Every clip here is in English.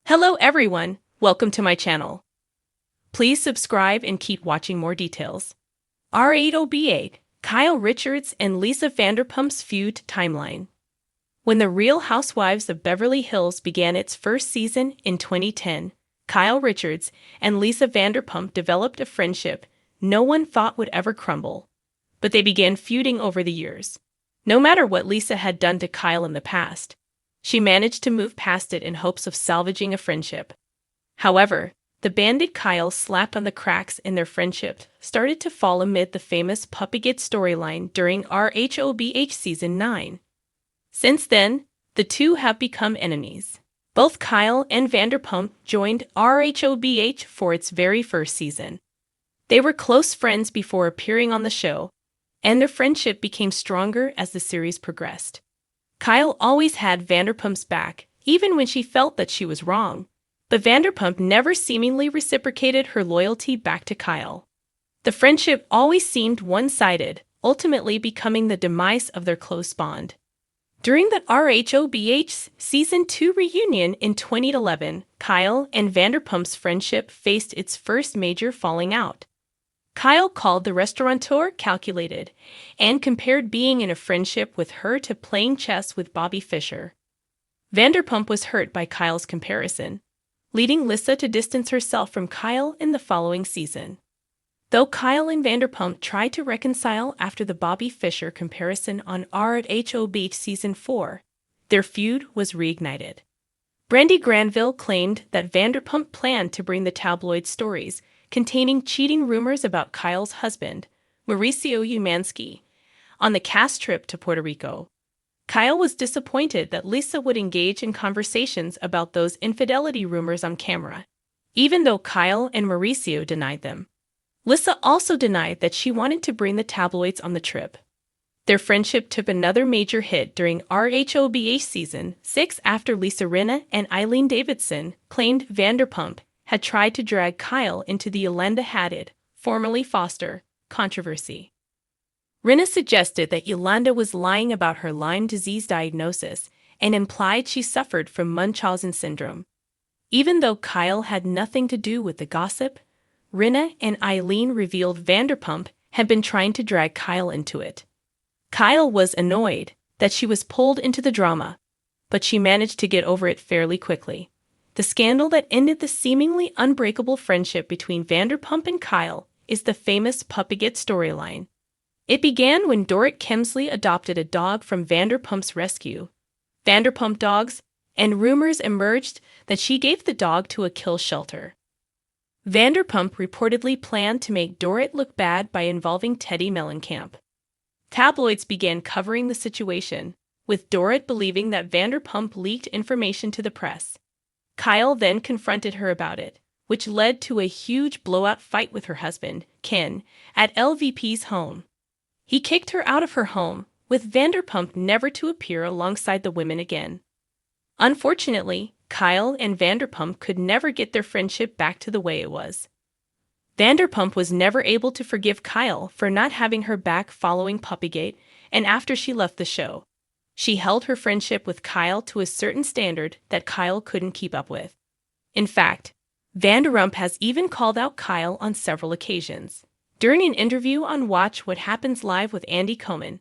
Hello everyone, welcome to my channel. Please subscribe and keep watching more details. RHOBH, Kyle Richards and Lisa Vanderpump's feud timeline. When The Real Housewives of Beverly Hills began its first season in 2010, Kyle Richards and Lisa Vanderpump developed a friendship no one thought would ever crumble. But they began feuding over the years. No matter what Lisa had done to Kyle in the past, she managed to move past it in hopes of salvaging a friendship. However, the bandit Kyle slap on the cracks in their friendship started to fall amid the famous Puppygate storyline during RHOBH Season 9. Since then, the two have become enemies. Both Kyle and Vanderpump joined RHOBH for its very first season. They were close friends before appearing on the show, and their friendship became stronger as the series progressed. Kyle always had Vanderpump's back, even when she felt that she was wrong. But Vanderpump never seemingly reciprocated her loyalty back to Kyle. The friendship always seemed one-sided, ultimately becoming the demise of their close bond. During the RHOBH Season 2 reunion in 2011, Kyle and Vanderpump's friendship faced its first major falling out. Kyle called the restaurateur calculated and compared being in a friendship with her to playing chess with Bobby Fischer. Vanderpump was hurt by Kyle's comparison, leading Lisa to distance herself from Kyle in the following season. Though Kyle and Vanderpump tried to reconcile after the Bobby Fischer comparison on RHOBH Season 4, their feud was reignited. Brandy Granville claimed that Vanderpump planned to bring the tabloid stories containing cheating rumors about Kyle's husband, Mauricio Umansky, on the cast trip to Puerto Rico. Kyle was disappointed that Lisa would engage in conversations about those infidelity rumors on camera, even though Kyle and Mauricio denied them. Lisa also denied that she wanted to bring the tabloids on the trip. Their friendship took another major hit during RHOBH Season 6 after Lisa Rinna and Eileen Davidson claimed Vanderpump had tried to drag Kyle into the Yolanda Hadid, formerly Foster, controversy. Rinna suggested that Yolanda was lying about her Lyme disease diagnosis and implied she suffered from Munchausen syndrome. Even though Kyle had nothing to do with the gossip, Rinna and Eileen revealed Vanderpump had been trying to drag Kyle into it. Kyle was annoyed that she was pulled into the drama, but she managed to get over it fairly quickly. The scandal that ended the seemingly unbreakable friendship between Vanderpump and Kyle is the famous Puppygate storyline. It began when Dorrit Kemsley adopted a dog from Vanderpump's rescue, Vanderpump Dogs, and rumors emerged that she gave the dog to a kill shelter. Vanderpump reportedly planned to make Dorrit look bad by involving Teddy Mellencamp. Tabloids began covering the situation, with Dorrit believing that Vanderpump leaked information to the press. Kyle then confronted her about it, which led to a huge blowout fight with her husband, Ken, at LVP's home. He kicked her out of her home, with Vanderpump never to appear alongside the women again. Unfortunately, Kyle and Vanderpump could never get their friendship back to the way it was. Vanderpump was never able to forgive Kyle for not having her back following Puppygate and after she left the show. She held her friendship with Kyle to a certain standard that Kyle couldn't keep up with. In fact, Vanderpump has even called out Kyle on several occasions. During an interview on Watch What Happens Live with Andy Cohen,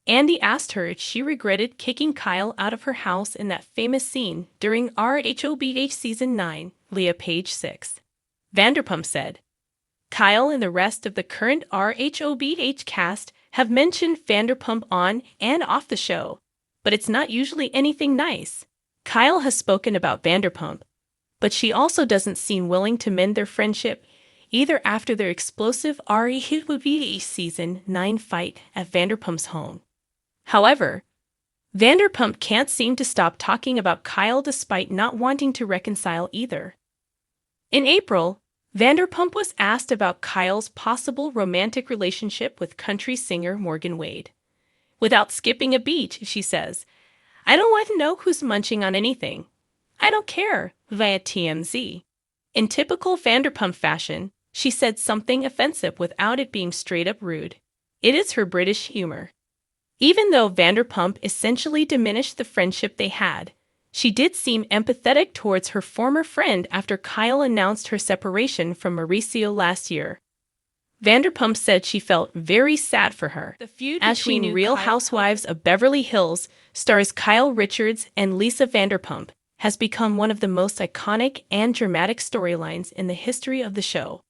Andy asked her if she regretted kicking Kyle out of her house in that famous scene during RHOBH Season 9, Leah Page 6. Vanderpump said, "Kyle and the rest of the current RHOBH cast have mentioned Vanderpump on and off the show, but it's not usually anything nice. Kyle has spoken about Vanderpump, but she also doesn't seem willing to mend their friendship either after their explosive RHOBH Season 9 fight at Vanderpump's home." However, Vanderpump can't seem to stop talking about Kyle despite not wanting to reconcile either. In April, Vanderpump was asked about Kyle's possible romantic relationship with country singer Morgan Wade. Without skipping a beat, she says, "I don't want to know who's munching on anything. I don't care," via TMZ. In typical Vanderpump fashion, she said something offensive without it being straight-up rude. It is her British humor. Even though Vanderpump essentially diminished the friendship they had, she did seem empathetic towards her former friend after Kyle announced her separation from Mauricio last year. Vanderpump said she felt very sad for her. The feud between Real Housewives of Beverly Hills stars Kyle Richards and Lisa Vanderpump has become one of the most iconic and dramatic storylines in the history of the show.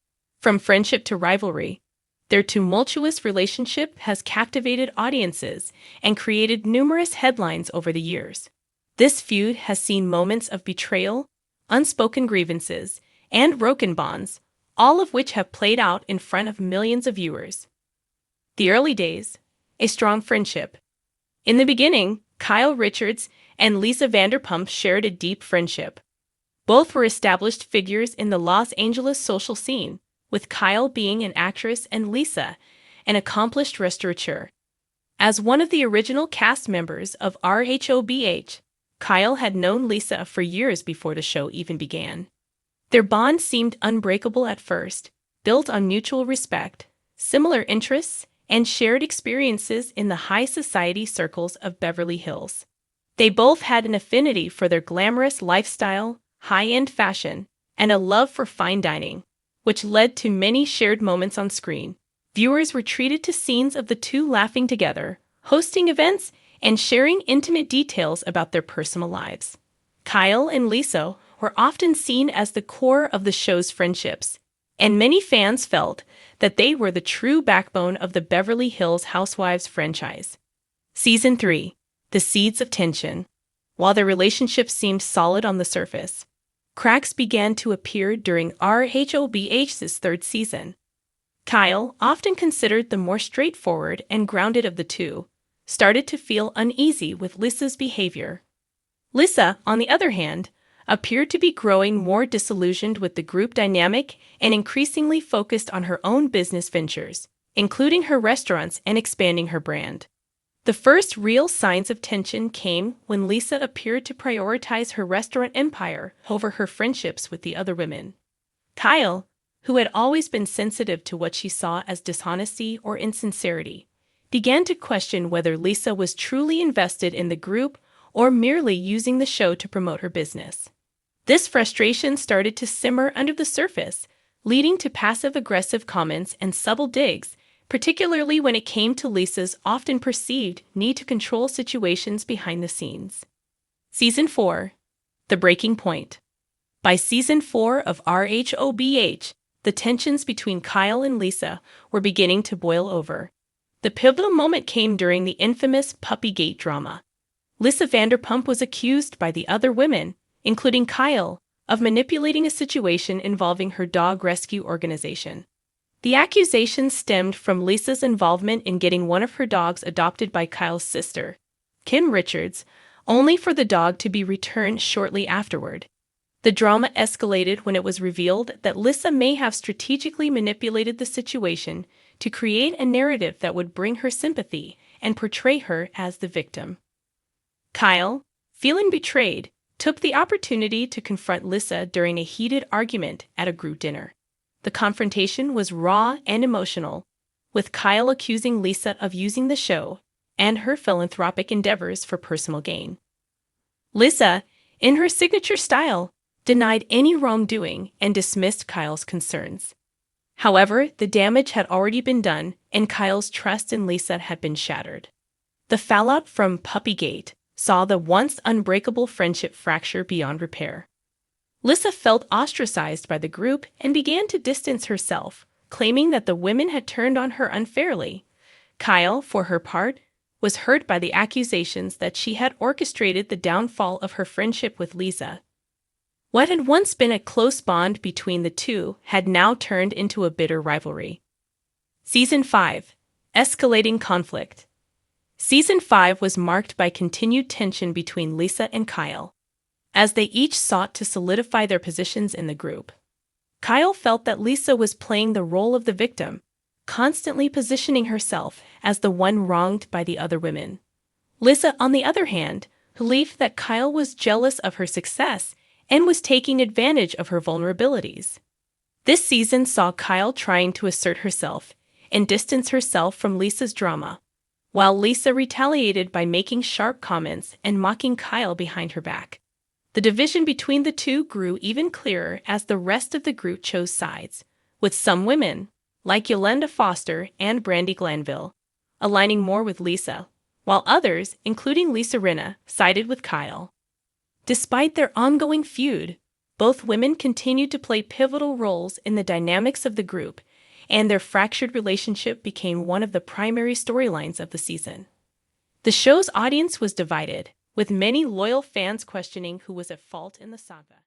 From friendship to rivalry, their tumultuous relationship has captivated audiences and created numerous headlines over the years. This feud has seen moments of betrayal, unspoken grievances, and broken bonds, all of which have played out in front of millions of viewers. The early days, a strong friendship. In the beginning, Kyle Richards and Lisa Vanderpump shared a deep friendship. Both were established figures in the Los Angeles social scene, with Kyle being an actress and Lisa an accomplished restaurateur. As one of the original cast members of RHOBH, Kyle had known Lisa for years before the show even began. Their bond seemed unbreakable at first, built on mutual respect, similar interests, and shared experiences in the high society circles of Beverly Hills. They both had an affinity for their glamorous lifestyle, high-end fashion, and a love for fine dining, which led to many shared moments on screen. Viewers were treated to scenes of the two laughing together, hosting events, and sharing intimate details about their personal lives. Kyle and Lisa were often seen as the core of the show's friendships, and many fans felt that they were the true backbone of the Beverly Hills Housewives franchise. Season 3. The Seeds of Tension. While their relationship seemed solid on the surface, cracks began to appear during RHOBH's third season. Kyle, often considered the more straightforward and grounded of the two, started to feel uneasy with Lisa's behavior. Lisa, on the other hand, appeared to be growing more disillusioned with the group dynamic and increasingly focused on her own business ventures, including her restaurants and expanding her brand. The first real signs of tension came when Lisa appeared to prioritize her restaurant empire over her friendships with the other women. Kyle, who had always been sensitive to what she saw as dishonesty or insincerity, began to question whether Lisa was truly invested in the group or merely using the show to promote her business. This frustration started to simmer under the surface, leading to passive-aggressive comments and subtle digs, particularly when it came to Lisa's often perceived need to control situations behind the scenes. Season 4. The Breaking Point. By Season 4 of RHOBH, the tensions between Kyle and Lisa were beginning to boil over. The pivotal moment came during the infamous Puppygate drama. Lisa Vanderpump was accused by the other women, including Kyle, of manipulating a situation involving her dog rescue organization. The accusations stemmed from Lisa's involvement in getting one of her dogs adopted by Kyle's sister, Kim Richards, only for the dog to be returned shortly afterward. The drama escalated when it was revealed that Lisa may have strategically manipulated the situation to create a narrative that would bring her sympathy and portray her as the victim. Kyle, feeling betrayed, took the opportunity to confront Lisa during a heated argument at a group dinner. The confrontation was raw and emotional, with Kyle accusing Lisa of using the show and her philanthropic endeavors for personal gain. Lisa, in her signature style, denied any wrongdoing and dismissed Kyle's concerns. However, the damage had already been done, and Kyle's trust in Lisa had been shattered. The fallout from Puppygate saw the once unbreakable friendship fracture beyond repair. Lisa felt ostracized by the group and began to distance herself, claiming that the women had turned on her unfairly. Kyle, for her part, was hurt by the accusations that she had orchestrated the downfall of her friendship with Lisa. What had once been a close bond between the two had now turned into a bitter rivalry. Season 5. Escalating Conflict. Season 5 was marked by continued tension between Lisa and Kyle, as they each sought to solidify their positions in the group. Kyle felt that Lisa was playing the role of the victim, constantly positioning herself as the one wronged by the other women. Lisa, on the other hand, believed that Kyle was jealous of her success and was taking advantage of her vulnerabilities. This season saw Kyle trying to assert herself and distance herself from Lisa's drama, while Lisa retaliated by making sharp comments and mocking Kyle behind her back. The division between the two grew even clearer as the rest of the group chose sides, with some women, like Yolanda Foster and Brandi Glanville, aligning more with Lisa, while others, including Lisa Rinna, sided with Kyle. Despite their ongoing feud, both women continued to play pivotal roles in the dynamics of the group, and their fractured relationship became one of the primary storylines of the season. The show's audience was divided, with many loyal fans questioning who was at fault in the saga.